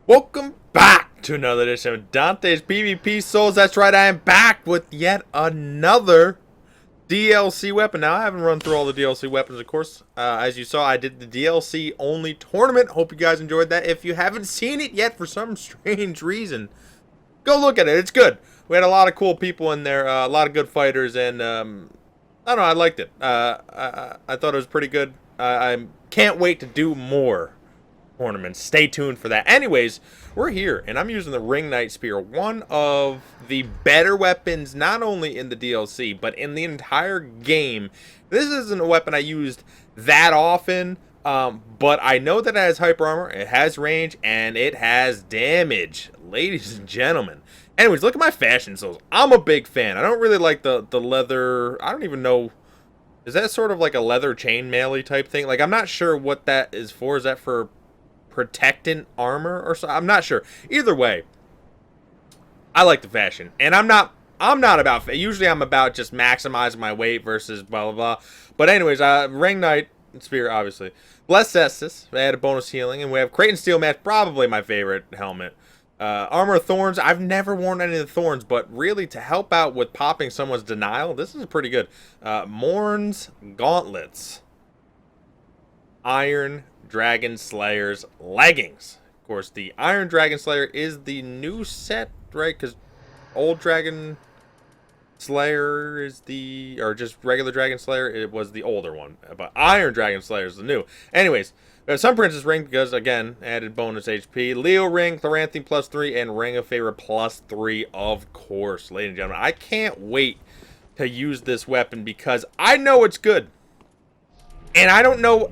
Welcome back to another edition of Dante's PvP Souls. That's right, I am back with yet another DLC weapon. Now, I haven't run through all the DLC weapons, of course. As you saw, I did the DLC only tournament. Hope you guys enjoyed that. If you haven't seen it yet for some strange reason, go look at it. It's good. We had a lot of cool people in there, a lot of good fighters, and I don't know, I liked it. I thought it was pretty good. I can't wait to do more tournaments. Stay tuned for that. Anyways, we're here, and I'm using the Ring Knight Spear, one of the better weapons, not only in the DLC, but in the entire game. This isn't a weapon I used that often, but I know that it has hyper armor, it has range, and it has damage, ladies and gentlemen. Anyways, look at my fashion souls. I'm a big fan. I don't really like the leather. I don't even know. Is that sort of like a leather chainmail-y type thing? Like, I'm not sure what that is for. Is that for protectant armor or so? I'm not sure. Either way, I like the fashion, and I'm not about, usually I'm about just maximizing my weight versus blah blah blah. But anyways, Ring Knight Spear, obviously. Blessed Estus, they had a bonus healing, and we have Kraton Steel Match, probably my favorite helmet. Armor of Thorns, I've never worn any of the Thorns, but really to help out with popping someone's denial, this is pretty good. Morn's Gauntlets. Iron Dragon Slayer's leggings. Of course, the Iron Dragon Slayer is the new set, right? Because old Dragon Slayer is the, or just regular Dragon Slayer, it was the older one. But Iron Dragon Slayer is the new. Anyways, we have Sun Princess Ring because, again, added bonus HP. Leo Ring, Thoranthian +3, and Ring of Favor +3, of course, ladies and gentlemen. I can't wait to use this weapon because I know it's good. And I don't know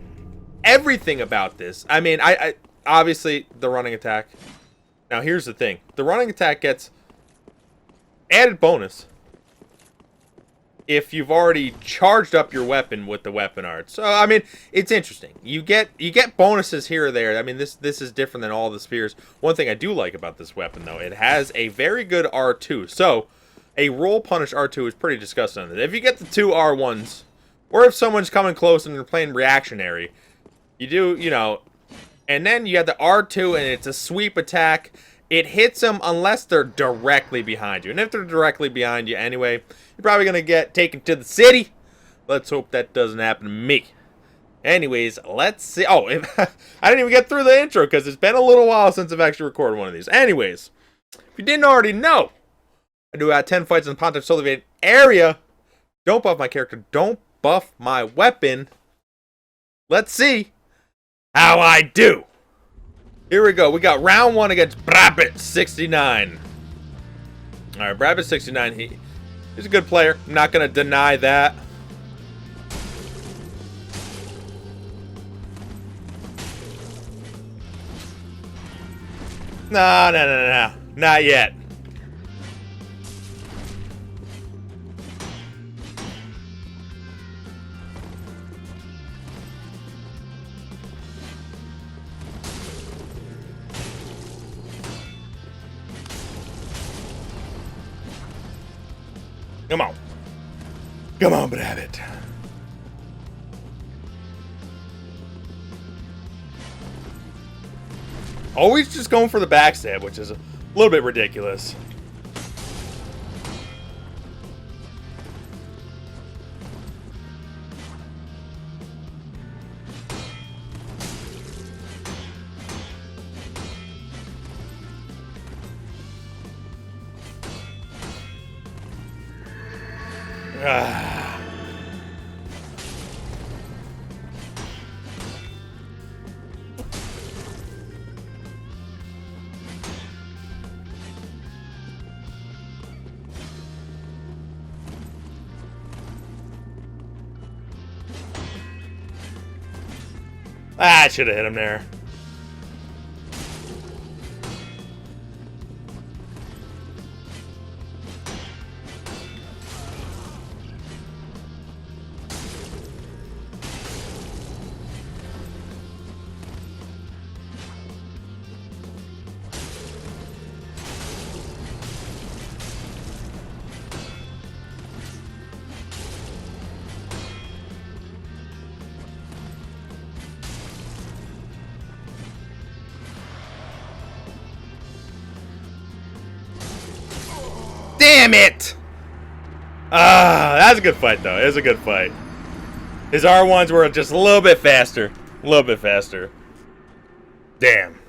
everything about this. I mean, I obviously the running attack. Now here's the thing: the running attack gets added bonus if you've already charged up your weapon with the weapon art. So I mean, it's interesting. You get bonuses here or there. I mean, this is different than all the spears. One thing I do like about this weapon, though, it has a very good R2. So a roll punish R2 is pretty disgusting on this. If you get the 2 R1s, or if someone's coming close and they're playing reactionary, you do, you know, and then you have the R2, and it's a sweep attack. It hits them unless they're directly behind you. And if they're directly behind you anyway, you're probably going to get taken to the city. Let's hope that doesn't happen to me. Anyways, let's see. Oh, I didn't even get through the intro because it's been a little while since I've actually recorded one of these. Anyways, if you didn't already know, I do 10 fights in the Pontiff Solivated area. Don't buff my character. Don't buff my weapon. Let's see how I do. Here we go. We got round 1 against Brabbit 69. Alright, Brabbit 69. He's a good player. I'm not going to deny that. No. Not yet. Come on. Come on, Brabbit. Always just going for the backstab, which is a little bit ridiculous. I should have hit him there. Damn it! Ah, that's a good fight, though. It was a good fight. His R1s were just a little bit faster. A little bit faster. Damn.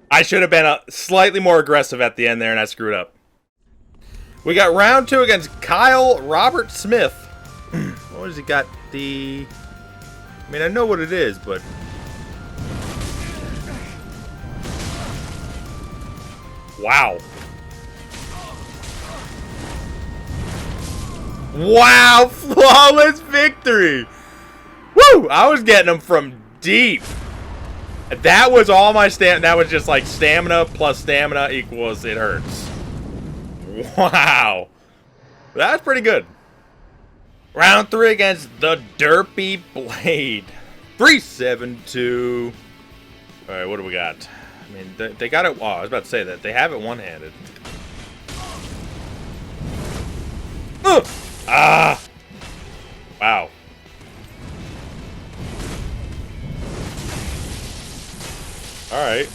I should have been slightly more aggressive at the end there, and I screwed up. We got round 2 against Kyle Robert Smith. What has he got? I mean, I know what it is, but... Wow. Wow, flawless victory. Woo! I was getting them from deep. That was all my stamina. That was just like stamina plus stamina equals it hurts. Wow. That's pretty good. Round 3 against the Derpy Blade. 3-7-2. Alright, what do we got? I mean, they got it. Oh, I was about to say that. They have it one-handed. Ah! Wow. Alright.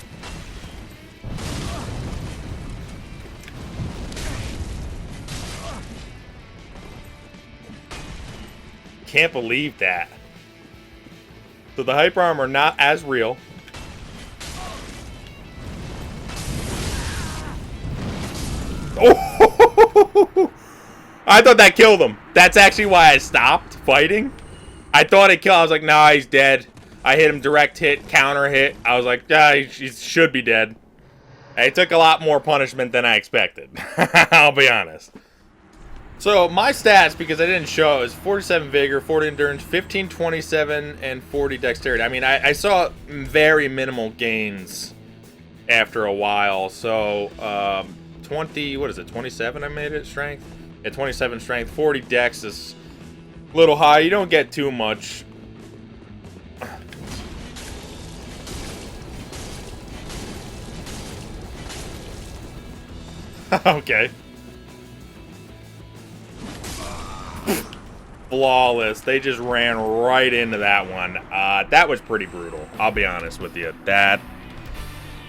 Can't believe that. So the hyper armor not as real. Oh! I thought that killed him. That's actually why I stopped fighting. I thought it killed. I was like, nah, he's dead. I hit him direct hit, counter hit. I was like, yeah, he should be dead. It took a lot more punishment than I expected. I'll be honest. So my stats, because I didn't show, is 47 vigor, 40 endurance, 15, 27, and 40 dexterity. I mean, I saw very minimal gains after a while. So 20, what is it, 27 I made it strength? Yeah, 27 strength, 40 dex is a little high. You don't get too much. Okay. Flawless. They just ran right into that one. That was pretty brutal. I'll be honest with you. That,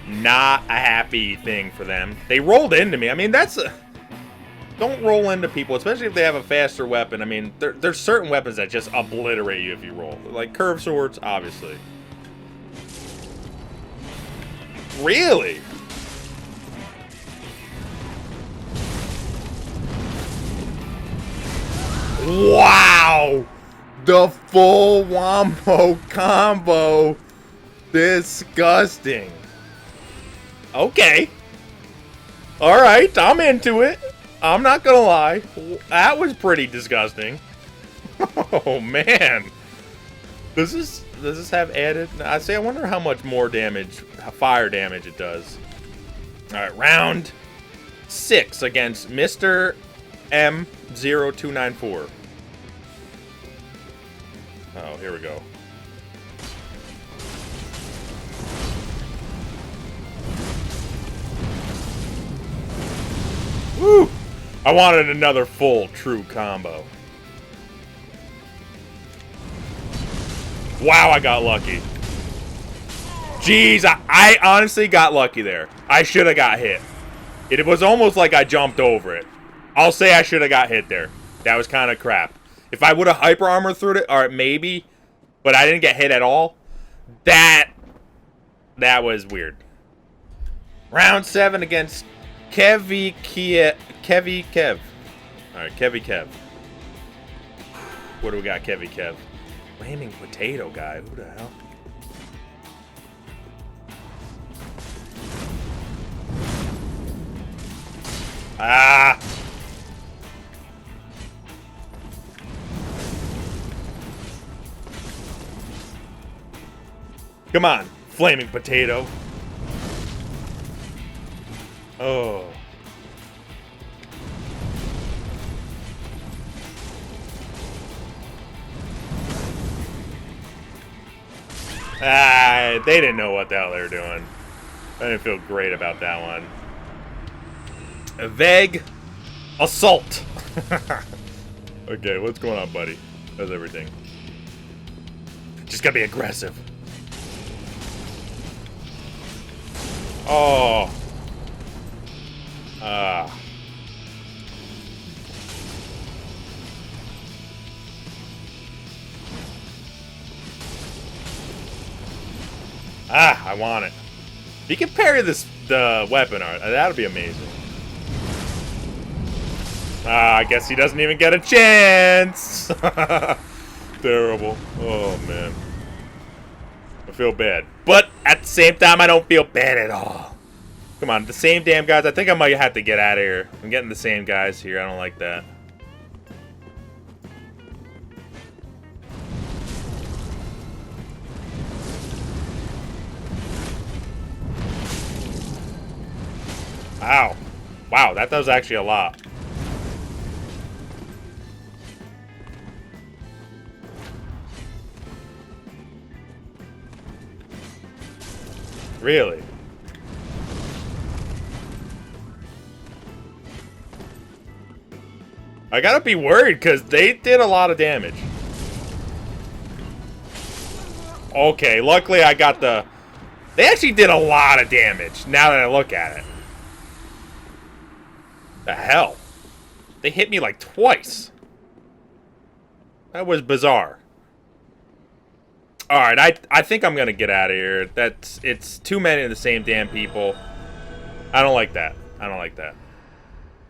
not a happy thing for them. They rolled into me. I mean, that's a... Don't roll into people, especially if they have a faster weapon. I mean, there's certain weapons that just obliterate you if you roll. Like curved swords, obviously. Really? Wow! The full wombo combo. Disgusting. Okay. Alright, I'm into it. I'm not gonna lie. That was pretty disgusting. Oh, man. Does this have added? I wonder how much more damage, fire damage it does. Alright, round 6 against Mr. M0294. Oh, here we go. Woo! I wanted another full true combo. Wow, I got lucky. Jeez, I honestly got lucky there. I should have got hit. It was almost like I jumped over it. I'll say I should have got hit there. That was kind of crap. If I would have hyper armor through it, or maybe, but I didn't get hit at all, that was weird. Round 7 against Kev. Alright, Kev. What do we got, Kev? Flaming potato guy. Who the hell? Ah! Come on, flaming potato. Oh. Ah, they didn't know what the hell they were doing. I didn't feel great about that one. A vague assault. Okay, what's going on, buddy? How's everything? Just gotta be aggressive. Oh. Ah, I want it. If you can parry the weapon art, that would be amazing. Ah, I guess he doesn't even get a chance. Terrible. Oh, man. I feel bad. But at the same time, I don't feel bad at all. Come on, the same damn guys. I think I might have to get out of here. I'm getting the same guys here. I don't like that. Ow. Wow, that was actually a lot. Really? I gotta be worried because they did a lot of damage. Okay, luckily I got the... They actually did a lot of damage now that I look at it. The hell? They hit me like twice. That was bizarre. Alright, I think I'm gonna get out of here. It's too many of the same damn people. I don't like that. I don't like that.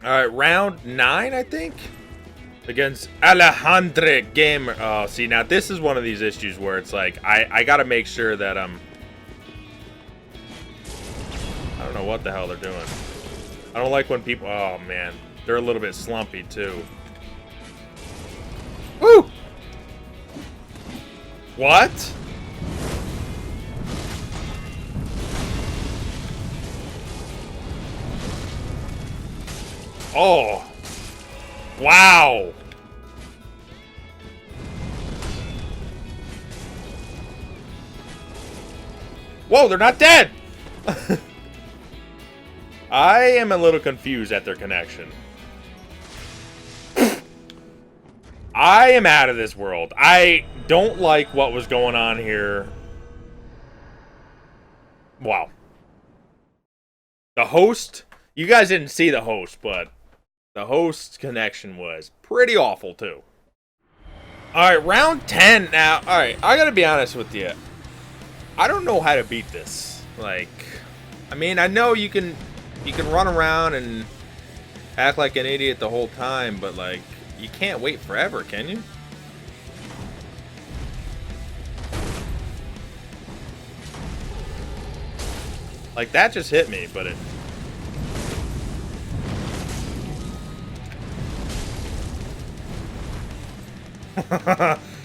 Alright, round 9, I think? Against Alejandre Gamer. Oh, see, now this is one of these issues where it's like, I gotta make sure that I don't know what the hell they're doing. I don't like when people... Oh, man. They're a little bit slumpy, too. Woo! What? Oh. Wow. Whoa, they're not dead! I am a little confused at their connection. I am out of this world. I don't like what was going on here. Wow. The host, you guys didn't see the host, but the host's connection was pretty awful too. Alright, round 10 now. Alright, I gotta be honest with you. I don't know how to beat this. Like, I mean, I know you can run around and act like an idiot the whole time, but like, you can't wait forever, can you? Like, that just hit me, but it...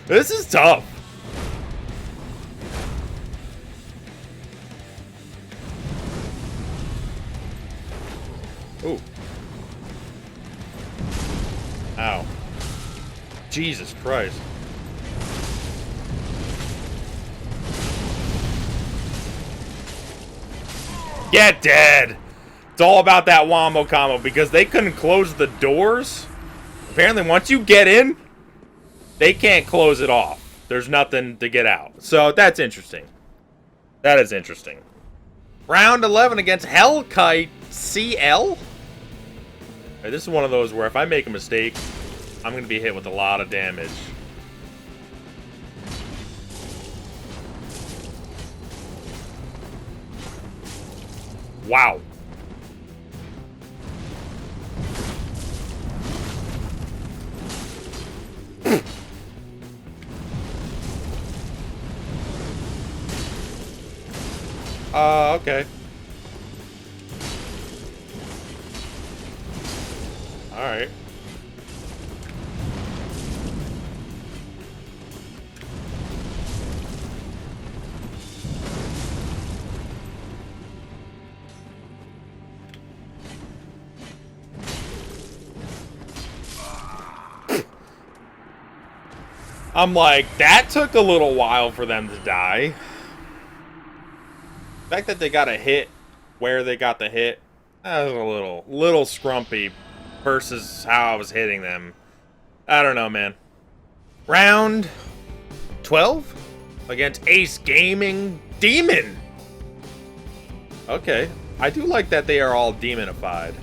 This is tough. Ooh. Ow. Jesus Christ. Get dead! It's all about that wombo combo because they couldn't close the doors. Apparently, once you get in, they can't close it off. There's nothing to get out. So, that's interesting. That is interesting. Round 11 against Hellkite CL. Hey, this is one of those where if I make a mistake, I'm going to be hit with a lot of damage. Wow. Okay. Alright. I'm like, that took a little while for them to die. The fact that they got a hit where they got the hit, that was a little scrumpy versus how I was hitting them. I don't know, man. Round 12 against Ace Gaming Demon. Okay. I do like that they are all demonified.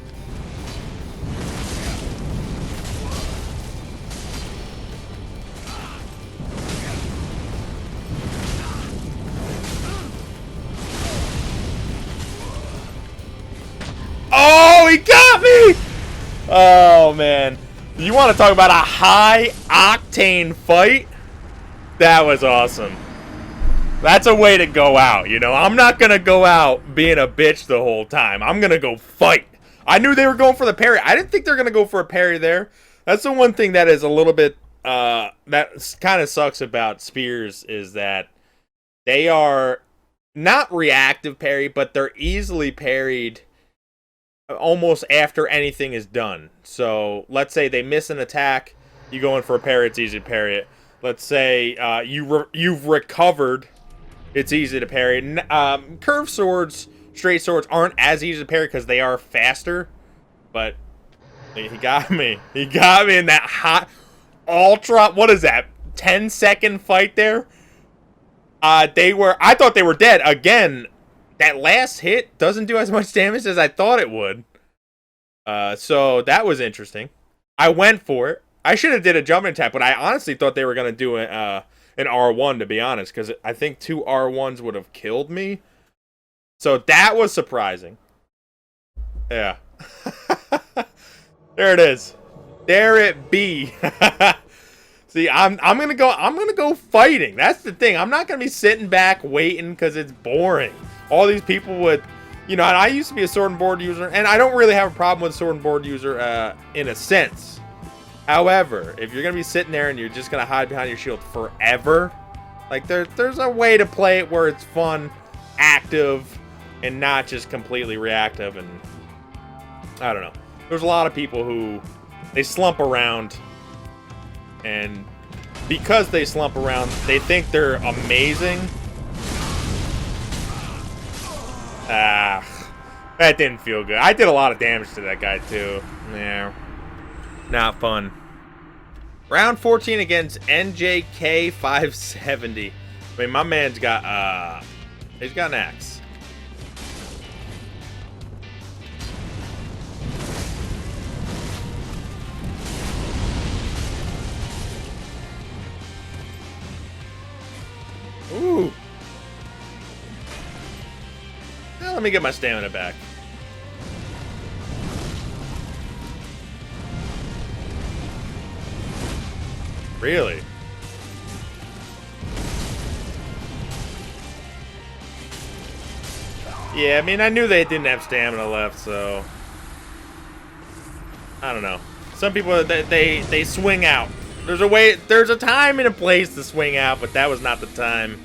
got me! Oh, man. You want to talk about a high-octane fight? That was awesome. That's a way to go out, you know? I'm not going to go out being a bitch the whole time. I'm going to go fight. I knew they were going for the parry. I didn't think they were going to go for a parry there. That's the one thing that is a little bit, that kind of sucks about spears, is that they are not reactive parry, but they're easily parried almost after anything is done. So let's say they miss an attack, you go in for a parry, it's easy to parry it. Let's say you've recovered, it's easy to parry. Curved swords, straight swords aren't as easy to parry because they are faster, but he got me. He got me in that hot ultra, what is that, 10-second fight there? I thought they were dead. Again, that last hit doesn't do as much damage as I thought it would. So that was interesting. I went for it. I should have did a jumping attack, but I honestly thought they were going to do an R1, to be honest, because I think 2 R1s would have killed me. So that was surprising. Yeah. There it is. There it be. See, I'm gonna go fighting. That's the thing. I'm not gonna be sitting back waiting because it's boring. All these people would, you know, and I used to be a sword and board user, and I don't really have a problem with sword and board user in a sense. However, if you're gonna be sitting there and you're just gonna hide behind your shield forever, like there's a way to play it where it's fun, active, and not just completely reactive. And I don't know. There's a lot of people who they slump around, and because they slump around, they think they're amazing. That didn't feel good. I did a lot of damage to that guy too. Yeah, not fun. Round 14 against NJK 570. I mean, my man's got he's got an axe. Ooh. Well, let me get my stamina back. Really? Yeah, I mean, I knew they didn't have stamina left, so I don't know. Some people they swing out. There's a time and a place to swing out, but that was not the time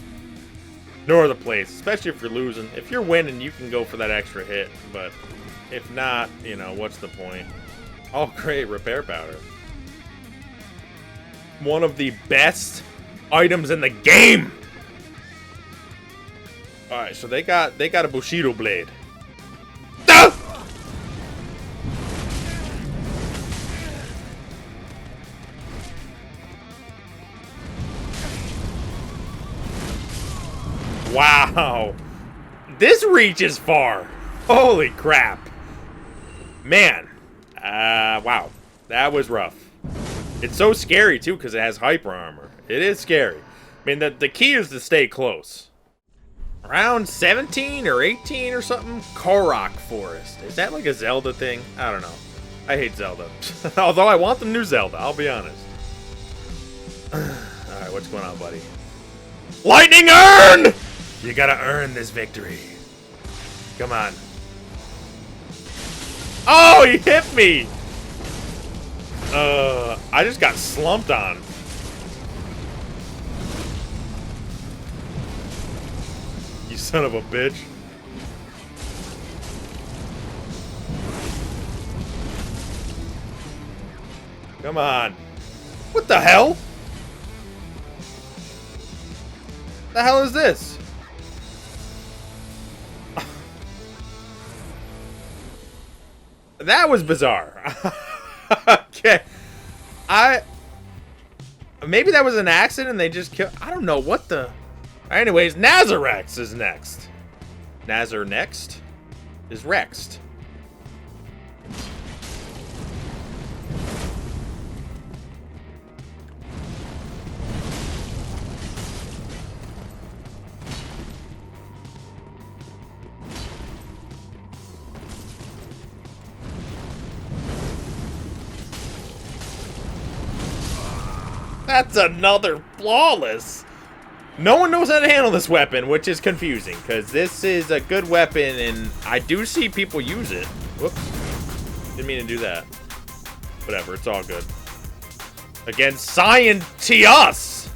nor the place, especially if you're losing. If you're winning, you can go for that extra hit, but if not, you know, what's the point? Oh, great, repair powder. One of the best items in the game. All right, so they got a Bushido blade. Ah! Wow, this reaches far. Holy crap, man. Wow, that was rough. It's so scary too because it has hyper armor. It is scary. I mean, the key is to stay close. Around 17 or 18 or something. Korok Forest. Is that like a Zelda thing? I don't know. I hate Zelda. Although I want the new Zelda, I'll be honest. Alright, what's going on, buddy? Lightning Urn! You gotta earn this victory. Come on. Oh, he hit me! I just got slumped on. You son of a bitch. Come on. What the hell? The hell is this? That was bizarre. Okay. Maybe that was an accident and they just killed. I don't know what the. Anyways, Nazarex is next. Nazar next is Rexed. That's another flawless. No one knows how to handle this weapon, which is confusing, because this is a good weapon, and I do see people use it. Whoops. Didn't mean to do that. Whatever, it's all good. Against Scientius!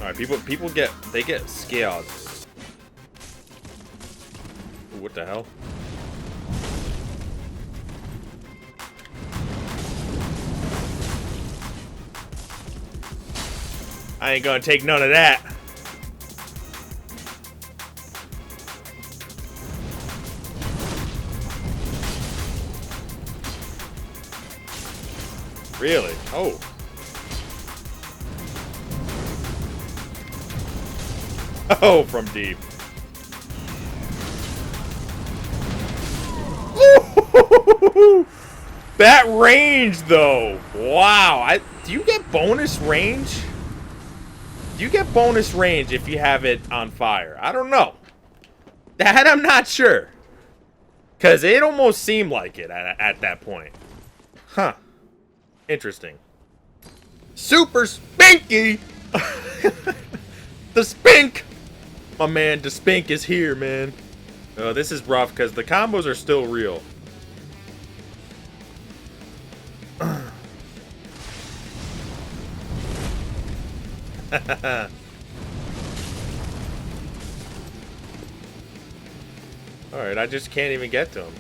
Alright, people get scared. Ooh, what the hell? I ain't gonna take none of that. Really? Oh. Oh, from deep. That range, though. Wow. Do you get bonus range? You get bonus range if you have it on fire. I don't know. That I'm not sure. Because it almost seemed like it at that point. Huh. Interesting. Super Spinky! The Spink! My man, the Spink is here, man. Oh, this is rough because the combos are still real. Alright, I just can't even get to him.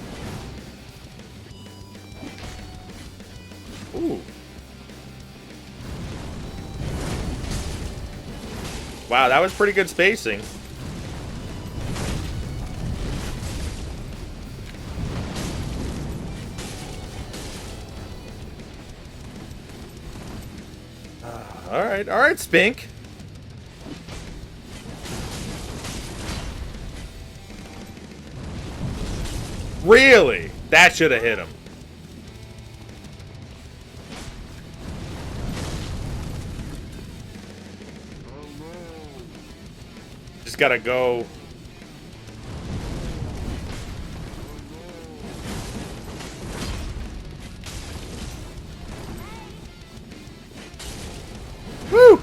Ooh. Wow, that was pretty good spacing. Alright, Spink. Really? That should have hit him. Just gotta go. Woo!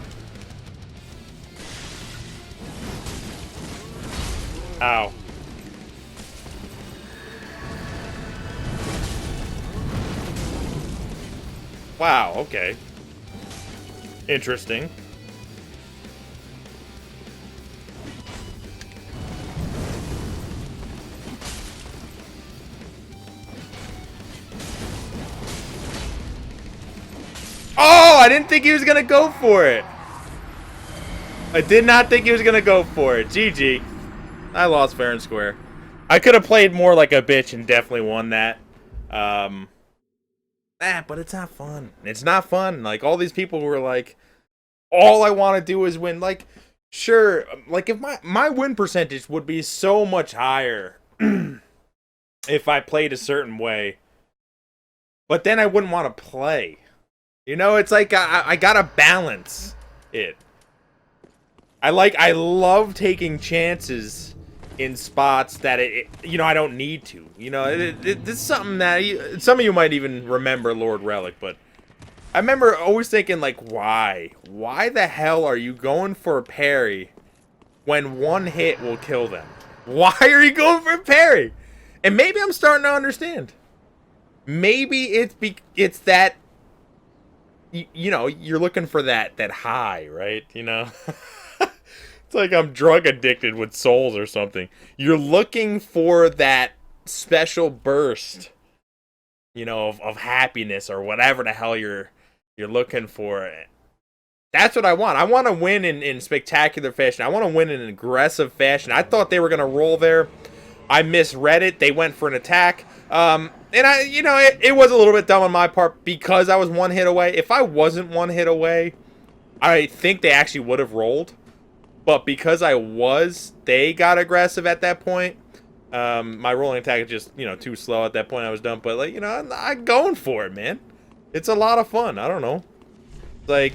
Ow. Wow, okay. Interesting. Oh, I didn't think he was gonna go for it. I did not think he was gonna go for it. GG. I lost fair and square. I could have played more like a bitch and definitely won that. But it's not fun. It's not fun. Like, all these people were like, all I want to do is win. Like, sure, like, if my win percentage would be so much higher if I played a certain way. But then I wouldn't want to play. You know, it's like I gotta balance it. I love taking chances in spots that I don't need to. You know, it's something that some of you might even remember Lord Relic, but I remember always thinking, like, why the hell are you going for a parry when one hit will kill them? Why are you going for a parry? And maybe I'm starting to understand. Maybe it's that, you know, you're looking for that high, right? You know. It's like I'm drug addicted with souls or something. You're looking for that special burst, you know, of happiness or whatever the hell you're looking for. That's what I want. I want to win in spectacular fashion. I want to win in an aggressive fashion. I thought they were going to roll there. I misread it. They went for an attack. And it was a little bit dumb on my part because I was one hit away. If I wasn't one hit away, I think they actually would have rolled. But because they got aggressive at that point. My rolling attack is just, too slow at that point. I was done. But, like, I'm going for it, man. It's a lot of fun. I don't know. It's like,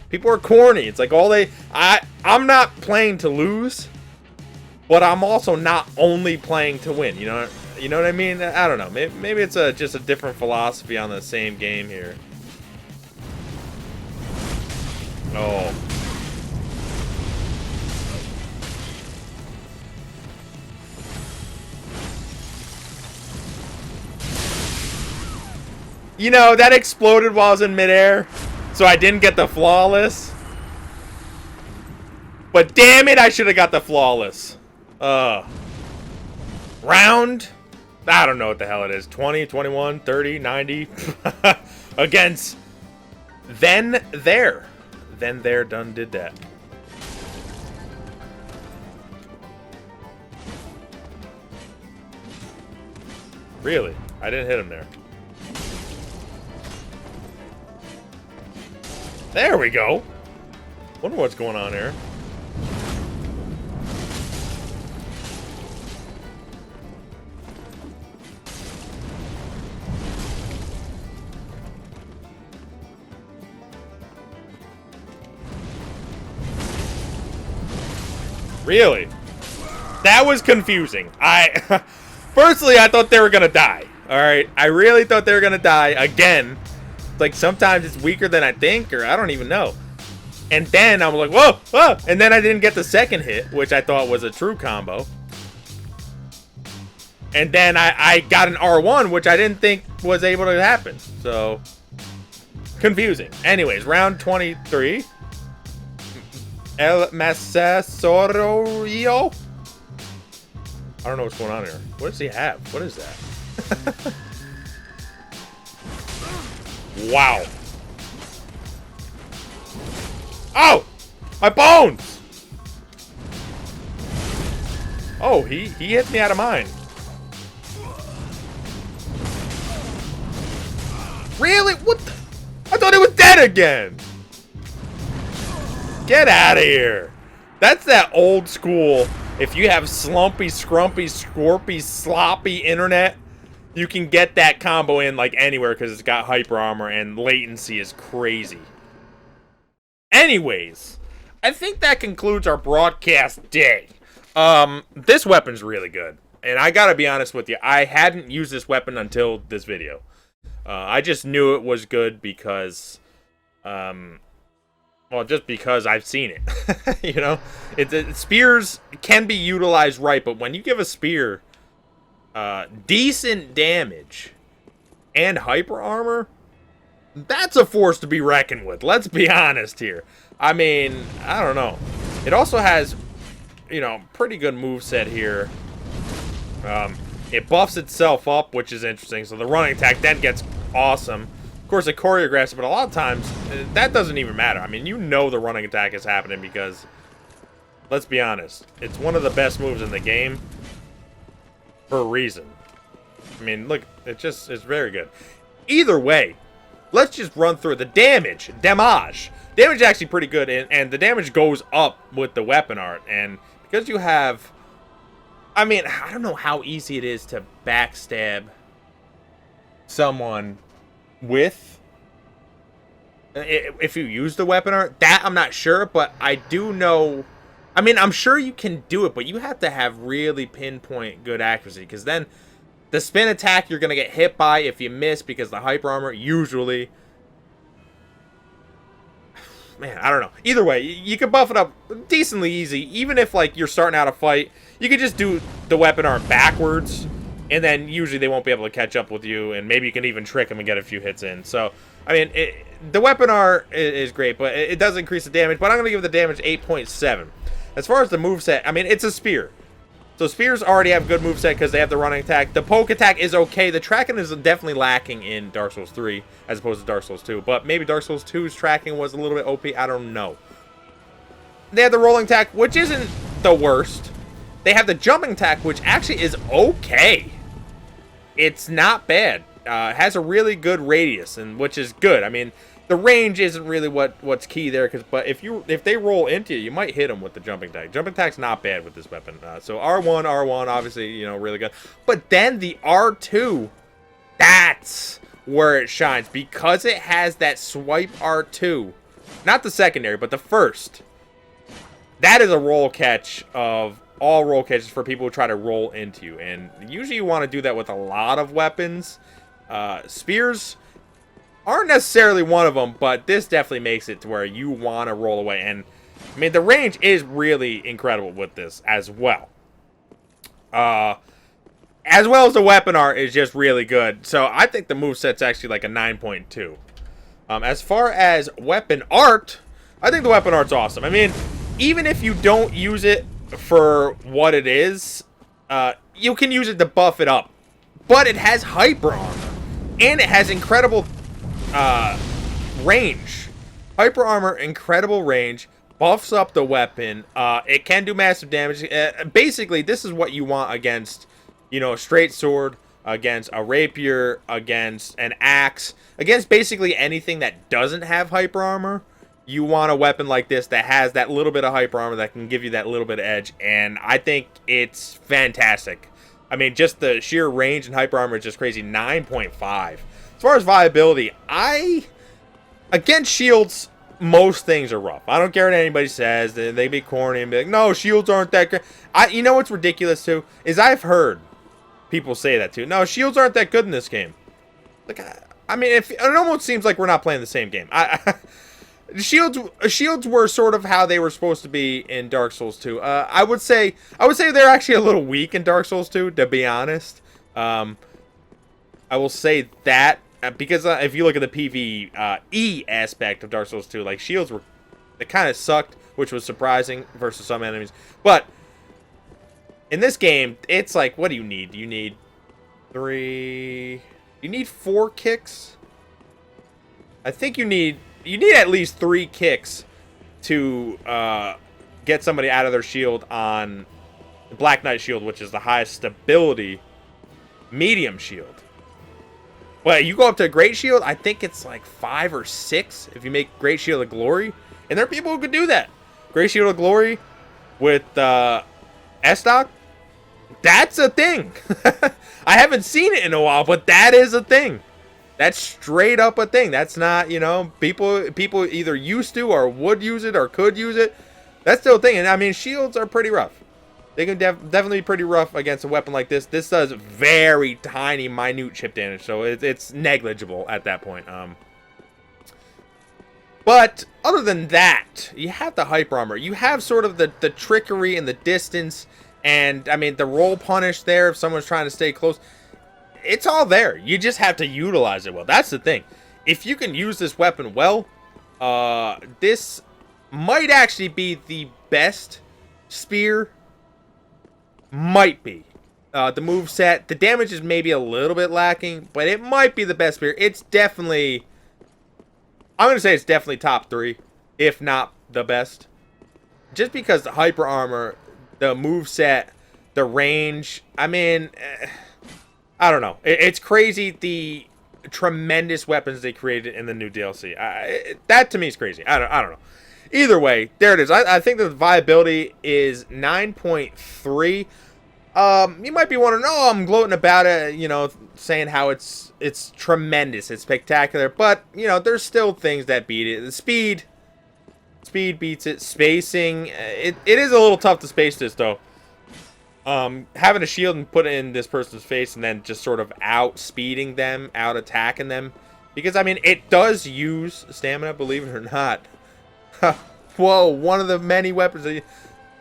people are corny. It's like I'm not playing to lose, but I'm also not only playing to win. You know what I mean? I don't know. Maybe it's just a different philosophy on the same game here. Oh. You know, that exploded while I was in midair, so I didn't get the flawless. But damn it, I should have got the flawless. Round? I don't know what the hell it is. 20, 21, 30, 90. Against Then There. Then There done did that. Really? I didn't hit him there. There we go. Wonder what's going on here. Really? That was confusing. Personally, I thought they were gonna die. Alright, I really thought they were gonna die again. Like, sometimes it's weaker than I think, or I don't even know. And then I was like, whoa, whoa! And then I didn't get the second hit, which I thought was a true combo. And then I got an R1, which I didn't think was able to happen. So, confusing. Anyways, round 23. El Masasorio. I don't know what's going on here. What does he have? What is that? Wow. Oh! My bones! Oh, he hit me out of mine. Really? What the? I thought it was dead again! Get out of here. That's that old school. If you have slumpy, scrumpy, scorpy, sloppy internet, you can get that combo in like anywhere because it's got hyper armor and latency is crazy. Anyways, I think that concludes our broadcast day. This weapon's really good. And I gotta be honest with you, I hadn't used this weapon until this video. I just knew it was good because, well, just because I've seen it. You know? Spears can be utilized right, but when you give a spear decent damage and hyper armor, that's a force to be reckoned with. Let's be honest here. I mean, I don't know. It also has, you know, pretty good moveset here. It buffs itself up, which is interesting. So the running attack then gets awesome. Of course, it choreographs, but a lot of times, that doesn't even matter. I mean, you know the running attack is happening because, let's be honest, it's one of the best moves in the game for a reason. I mean, look, it's very good. Either way, let's just run through the damage. Damage is actually pretty good, and the damage goes up with the weapon art. And because you have, I mean, I don't know how easy it is to backstab someone with, if you use the weapon art. That I'm not sure, but I do know, I mean, I'm sure you can do it, but you have to have really pinpoint good accuracy, because then the spin attack you're going to get hit by if you miss, because the hyper armor usually, man, I don't know. Either way, you can buff it up decently easy. Even if, like, you're starting out a fight, you can just do the weapon art backwards, and then usually they won't be able to catch up with you, and maybe you can even trick them and get a few hits in. So, I mean, the weapon art is great, but it does increase the damage. But I'm going to give the damage 8.7. As far as the moveset, I mean, it's a spear. So spears already have good moveset because they have the running attack. The poke attack is okay. The tracking is definitely lacking in Dark Souls 3 as opposed to Dark Souls 2. But maybe Dark Souls 2's tracking was a little bit OP. I don't know. They have the rolling attack, which isn't the worst. They have the jumping attack, which actually is okay. It's not bad. It has a really good radius, and which is good. I mean, the range isn't really what's key there, but if they roll into you, you might hit them with the jumping attack. Jumping attack's not bad with this weapon. So R1, obviously, you know, really good. But then the R2, that's where it shines, because it has that swipe R2. Not the secondary, but the first. That is a roll catch of all roll catches for people who try to roll into you. And usually you want to do that with a lot of weapons. Spears, aren't necessarily one of them, but this definitely makes it to where you want to roll away. And, I mean, the range is really incredible with this as well. As well as the weapon art is just really good. So, I think the moveset's actually like a 9.2. As far as weapon art, I think the weapon art's awesome. I mean, even if you don't use it for what it is, you can use it to buff it up. But it has hyper armor. And it has incredible range. Hyper armor, incredible range. Buffs up the weapon. It can do massive damage. Basically, this is what you want against, you know, a straight sword, against a rapier, against an axe, against basically anything that doesn't have hyper armor. You want a weapon like this that has that little bit of hyper armor that can give you that little bit of edge, and I think it's fantastic. I mean, just the sheer range and hyper armor is just crazy. 9.5. As far as viability, against shields, most things are rough. I don't care what anybody says. They be corny and be like, no, shields aren't that good. You know what's ridiculous, too? Is I've heard people say that, too. No, shields aren't that good in this game. Like, I mean, it almost seems like we're not playing the same game. Shields were sort of how they were supposed to be in Dark Souls 2. I would say they're actually a little weak in Dark Souls 2, to be honest. I will say that because if you look at the PvE aspect of Dark Souls 2, like shields they kind of sucked, which was surprising versus some enemies. But in this game, it's like, what do you need? You need 3. You need 4 kicks. I think you need at least 3 kicks to get somebody out of their shield on the Black Knight shield, which is the highest stability medium shield. But you go up to a Great Shield, I think it's like 5 or 6 if you make Great Shield of Glory. And there are people who could do that. Great Shield of Glory with S-Stock, that's a thing. I haven't seen it in a while, but that is a thing. That's straight up a thing. That's not, you know, people either used to or would use it or could use it. That's still a thing. And I mean, shields are pretty rough. They can definitely be pretty rough against a weapon like this. This does very tiny, minute chip damage, so it's negligible at that point. But other than that, you have the hyper armor. You have sort of the trickery and the distance, and I mean the roll punish there if someone's trying to stay close. It's all there. You just have to utilize it well. That's the thing. If you can use this weapon well, this might actually be the best spear. Might be. The moveset, the damage is maybe a little bit lacking, but it might be the best spear. It's definitely, I'm going to say it's definitely top 3, if not the best. Just because the hyper armor, the moveset, the range, I mean, I don't know. It's crazy the tremendous weapons they created in the new DLC. That to me is crazy. I don't know. Either way, there it is. I think the viability is 9.3. You might be wondering, oh, I'm gloating about it, you know, saying how it's tremendous, it's spectacular, but, you know, there's still things that beat it. The speed beats it. Spacing, it is a little tough to space this, though. Having a shield and put it in this person's face and then just sort of out-speeding them, out-attacking them, because, I mean, it does use stamina, believe it or not. Whoa, one of the many weapons.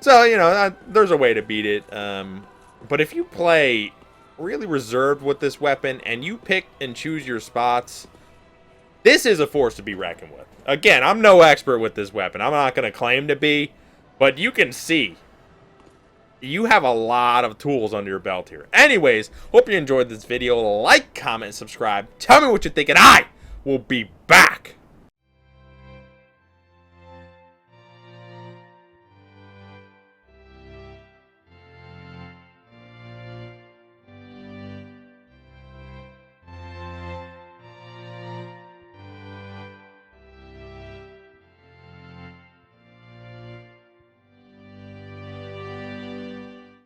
So, you know, there's a way to beat it. But if you play really reserved with this weapon and you pick and choose your spots, this is a force to be reckoned with. Again, I'm no expert with this weapon. I'm not going to claim to be, but you can see you have a lot of tools under your belt here. Anyways, hope you enjoyed this video. Like, comment, subscribe. Tell me what you think, and I will be back.